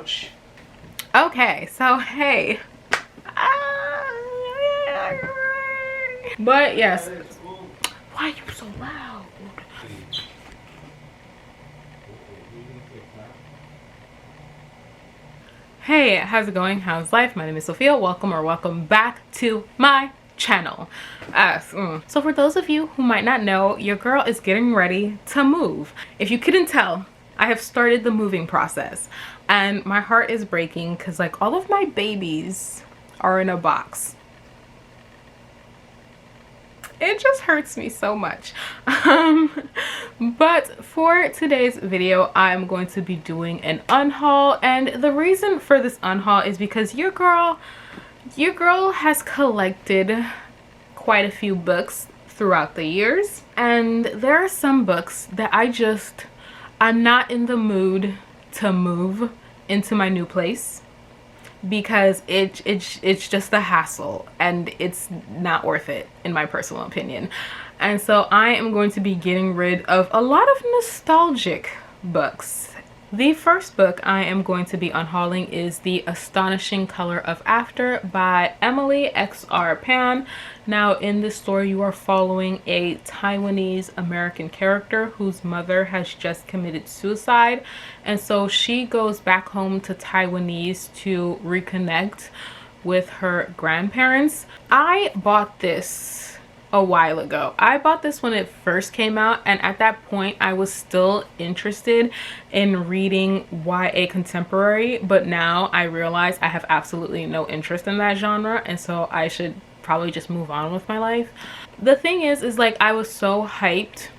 couch. Okay, so hey. But yes. Why are you so loud? Hey, how's it going? How's life? My name is Sophia. Welcome back to my channel. So for those of you who might not know, your girl is getting ready to move. If you couldn't tell, I have started the moving process and my heart is breaking because like all of my babies are in a box. It just hurts me so much. But for today's video, I'm going to be doing an unhaul, and the reason for this unhaul is because your girl has collected quite a few books throughout the years, and there are some books that I'm not in the mood to move into my new place because it's just a hassle and it's not worth it in my personal opinion. And so I am going to be getting rid of a lot of nostalgic books. The first book I am going to be unhauling is The Astonishing Color of After by Emily X.R. Pan. Now in this story you are following a Taiwanese American character whose mother has just committed suicide, and so she goes back home to Taiwanese to reconnect with her grandparents. I bought this a while ago. I bought this when it first came out, and at that point I was still interested in reading YA contemporary, but now I realize I have absolutely no interest in that genre, and so I should probably just move on with my life. The thing is like I was so hyped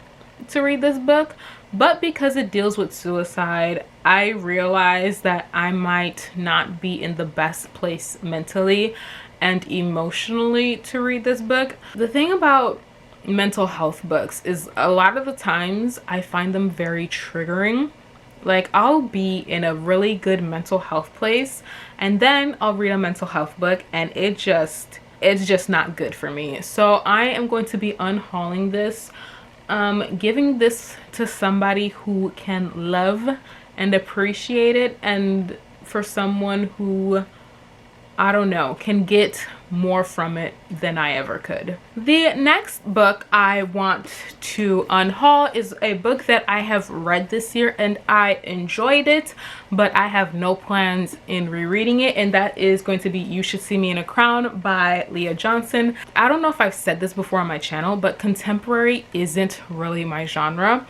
to read this book, but because it deals with suicide, I realized that I might not be in the best place mentally and emotionally to read this book. The thing about mental health books is a lot of the times I find them very triggering. Like I'll be in a really good mental health place and then I'll read a mental health book and it's just not good for me. So I am going to be unhauling this, giving this to somebody who can love and appreciate it, and for someone who, I don't know, can get more from it than I ever could. The next book I want to unhaul is a book that I have read this year and I enjoyed it, but I have no plans in rereading it, and that is going to be You Should See Me in a Crown by Leah Johnson. I don't know if I've said this before on my channel, but contemporary isn't really my genre.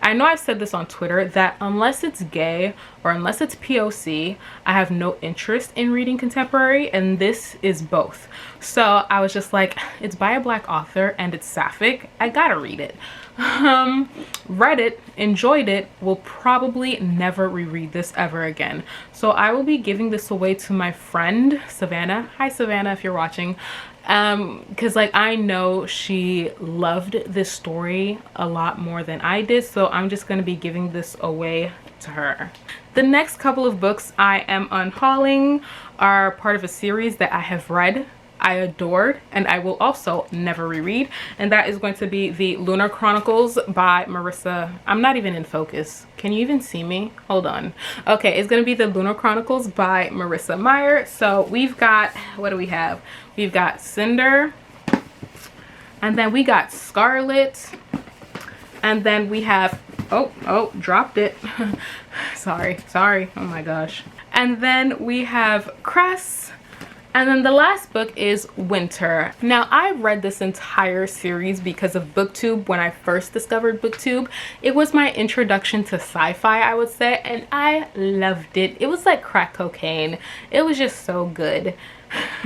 I know I've said this on Twitter that unless it's gay or unless it's POC, I have no interest in reading contemporary, and this is both. So I was just like, it's by a Black author and it's sapphic, I gotta read it. Read it, enjoyed it, will probably never reread this ever again. So I will be giving this away to my friend Savannah. Hi Savannah, if you're watching. Because like I know she loved this story a lot more than I did, so I'm just going to be giving this away to her. The next couple of books I am unhauling are part of a series that I have read, I adored, and I will also never reread, and that is going to be the Lunar Chronicles by Marissa. I'm not even in focus. Can you even see me? Hold on. Okay, it's gonna be the Lunar Chronicles by Marissa Meyer. So we've got, what do we have? We've got Cinder, and then we got Scarlet, and then we have, oh, dropped it. sorry, oh my gosh. And then we have Cress. And then the last book is Winter. Now I read this entire series because of BookTube. When I first discovered BookTube, it was my introduction to sci-fi, I would say, and I loved it. It was like crack cocaine. It was just so good.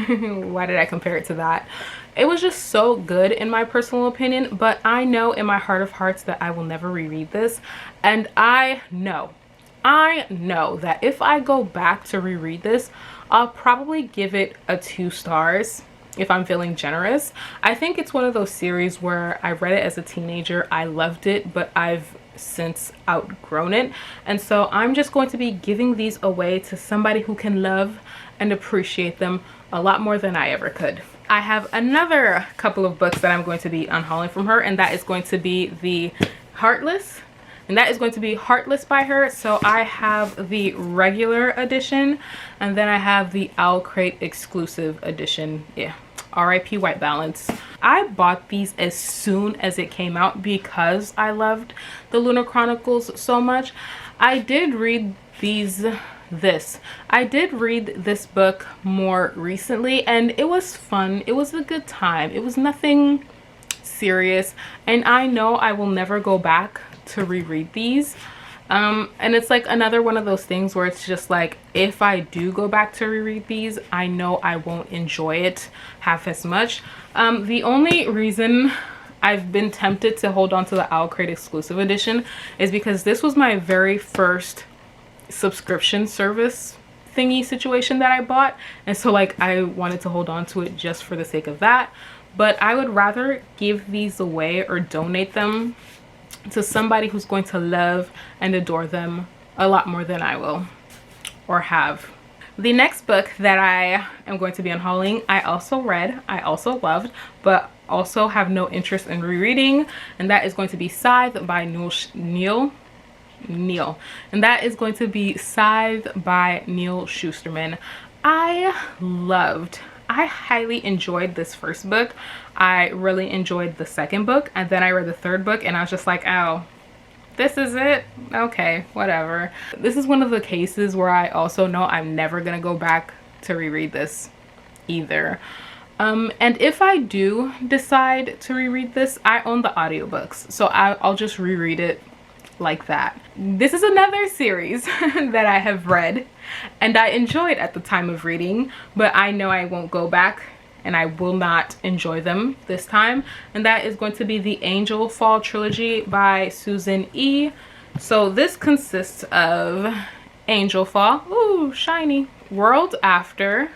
Why did I compare it to that? It was just so good in my personal opinion, but I know in my heart of hearts that I will never reread this, and I know that if I go back to reread this, I'll probably give it a 2 stars if I'm feeling generous. I think it's one of those series where I read it as a teenager, I loved it, but I've since outgrown it, and so I'm just going to be giving these away to somebody who can love and appreciate them a lot more than I ever could. I have another couple of books that I'm going to be unhauling from her, and that is going to be the Heartless and that is going to be Heartless by her. So I have the regular edition, and then I have the Owl Crate exclusive edition. Yeah, RIP White Balance. I bought these as soon as it came out because I loved the Lunar Chronicles so much. I did read I did read this book more recently, and it was fun. It was a good time. It was nothing serious, and I know I will never go back to reread these. And it's like another one of those things where it's just like, if I do go back to reread these, I know I won't enjoy it half as much. The only reason I've been tempted to hold on to the Owl Crate exclusive edition is because this was my very first subscription service thingy situation that I bought, and so like I wanted to hold on to it just for the sake of that. But I would rather give these away or donate them to somebody who's going to love and adore them a lot more than I will or have. The next book that I am going to be unhauling, I also read, I also loved, but also have no interest in rereading, and that is going to be Scythe by Neil. And that is going to be Scythe by Neil Shusterman. I highly enjoyed this first book. I really enjoyed the second book, and then I read the third book and I was just like, oh, this is it? Okay, whatever. This is one of the cases where I also know I'm never gonna go back to reread this either. And if I do decide to reread this, I own the audiobooks, so I'll just reread it like that. This is another series that I have read and I enjoyed at the time of reading, but I know I won't go back and I will not enjoy them this time, and that is going to be the Angel Fall trilogy by Susan E. So this consists of Angel Fall, ooh, shiny, World After,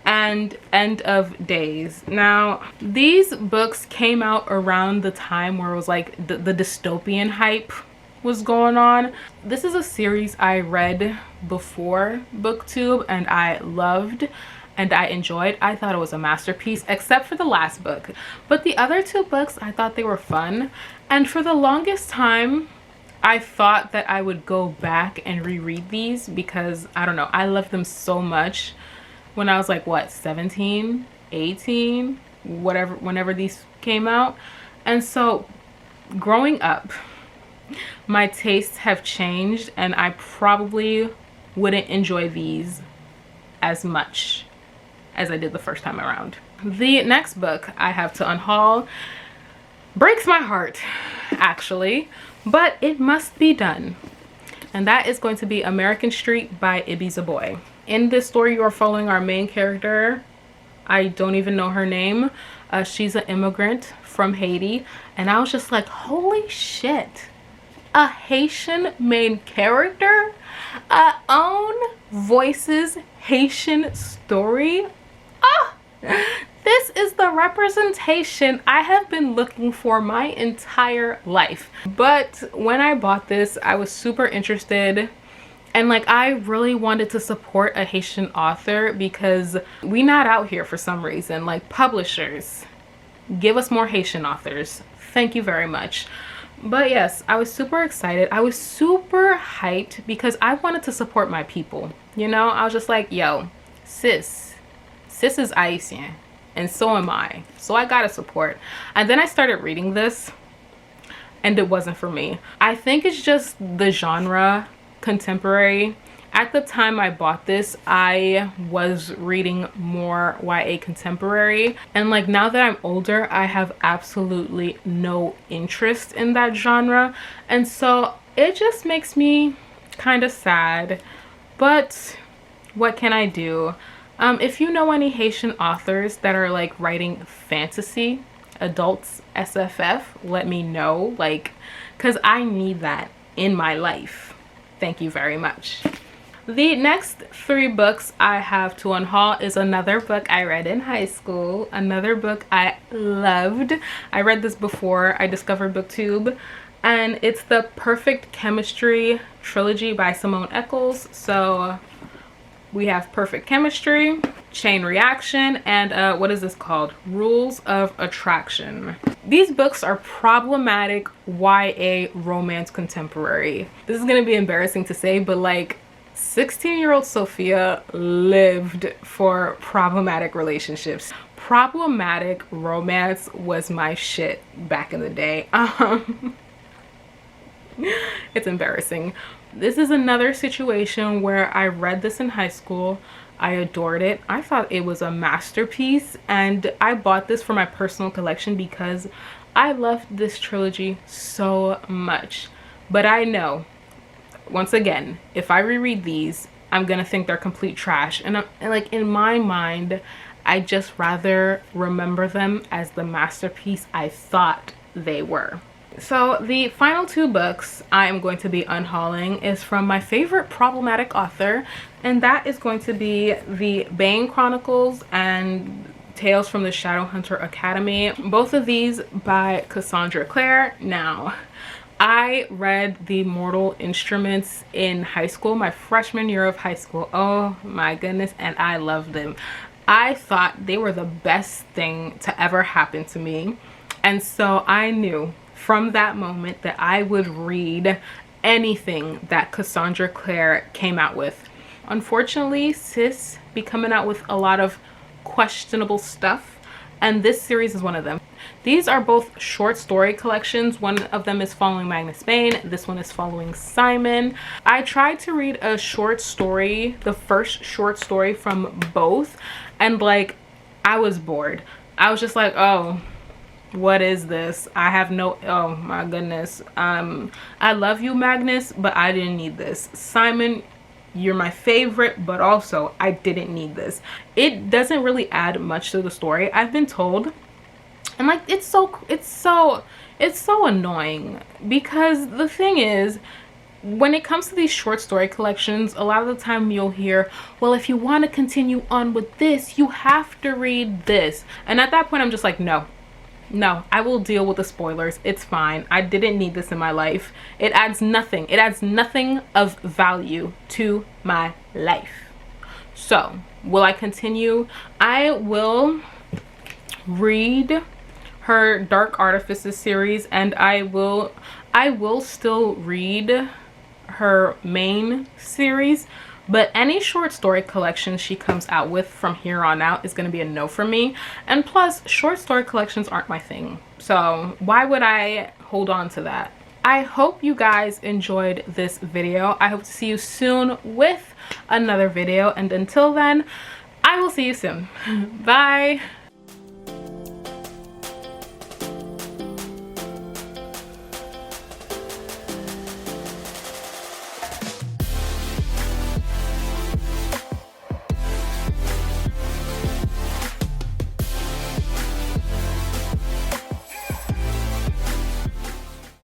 and End of Days. Now, these books came out around the time where it was like the dystopian hype was going on. This is a series I read before BookTube and I loved and I enjoyed. I thought it was a masterpiece, except for the last book. But the other two books, I thought they were fun. And for the longest time, I thought that I would go back and reread these because, I don't know, I loved them so much when I was like, what, 17, 18, whatever, whenever these came out. And so growing up, my tastes have changed and I probably wouldn't enjoy these as much as I did the first time around. The next book I have to unhaul breaks my heart, actually, but it must be done. And that is going to be American Street by Ibiza Boy. In this story, you are following our main character. I don't even know her name. She's an immigrant from Haiti. And I was just like, holy shit. A Haitian main character? Own voices Haitian story? Ah! This is the representation I have been looking for my entire life. But when I bought this, I was super interested. And like, I really wanted to support a Haitian author because we not out here for some reason. Like, publishers, give us more Haitian authors. Thank you very much. But yes, I was super excited. I was super hyped because I wanted to support my people. You know, I was just like, yo, sis is Haitian and so am I. So I gotta support. And then I started reading this and it wasn't for me. I think it's just the genre, contemporary. At the time I bought this, I was reading more YA contemporary, and like now that I'm older, I have absolutely no interest in that genre, and so it just makes me kind of sad. But what can I do? If you know any Haitian authors that are like writing fantasy, adults, SFF, let me know, like, because I need that in my life. Thank you very much. The next 3 books I have to unhaul is another book I read in high school, another book I loved. I read this before I discovered BookTube, and it's the Perfect Chemistry trilogy by Simone Eccles. So we have Perfect Chemistry, Chain Reaction, and what is this called? Rules of Attraction. These books are problematic YA romance contemporary. This is gonna be embarrassing to say, but like 16-year-old Sophia lived for problematic relationships. Problematic romance was my shit back in the day. It's embarrassing. This is another situation where I read this in high school. I adored it. I thought it was a masterpiece, and I bought this for my personal collection because I loved this trilogy so much. But I know, once again, if I reread these, I'm gonna think they're complete trash. And like, in my mind, I just rather remember them as the masterpiece I thought they were. So the final two books I am going to be unhauling is from my favorite problematic author, and that is going to be the Bane Chronicles and Tales from the Shadowhunter Academy. Both of these by Cassandra Clare. Now, I read the Mortal Instruments in high school, my freshman year of high school. Oh my goodness, and I loved them. I thought they were the best thing to ever happen to me, and so I knew from that moment that I would read anything that Cassandra Clare came out with. Unfortunately, sis be coming out with a lot of questionable stuff, and this series is one of them. These are both short story collections. One of them is following Magnus Bane, this one is following Simon. I tried to read a short story, the first short story from both, and like, I was bored. I was just like, oh, what is this? I have no, oh my goodness. I love you, Magnus, but I didn't need this. Simon, you're my favorite, but also I didn't need this. It doesn't really add much to the story, I've been told. And like, it's so annoying, because the thing is, when it comes to these short story collections, a lot of the time you'll hear, well, if you want to continue on with this, you have to read this. And at that point, I'm just like, no, I will deal with the spoilers. It's fine. I didn't need this in my life. It adds nothing. It adds nothing of value to my life. So, will I continue? I will read her Dark Artifices series, and I will still read her main series, but any short story collection she comes out with from here on out is going to be a no for me. And plus, short story collections aren't my thing, so why would I hold on to that? I hope you guys enjoyed this video. I hope to see you soon with another video, and until then, I will see you soon. Bye.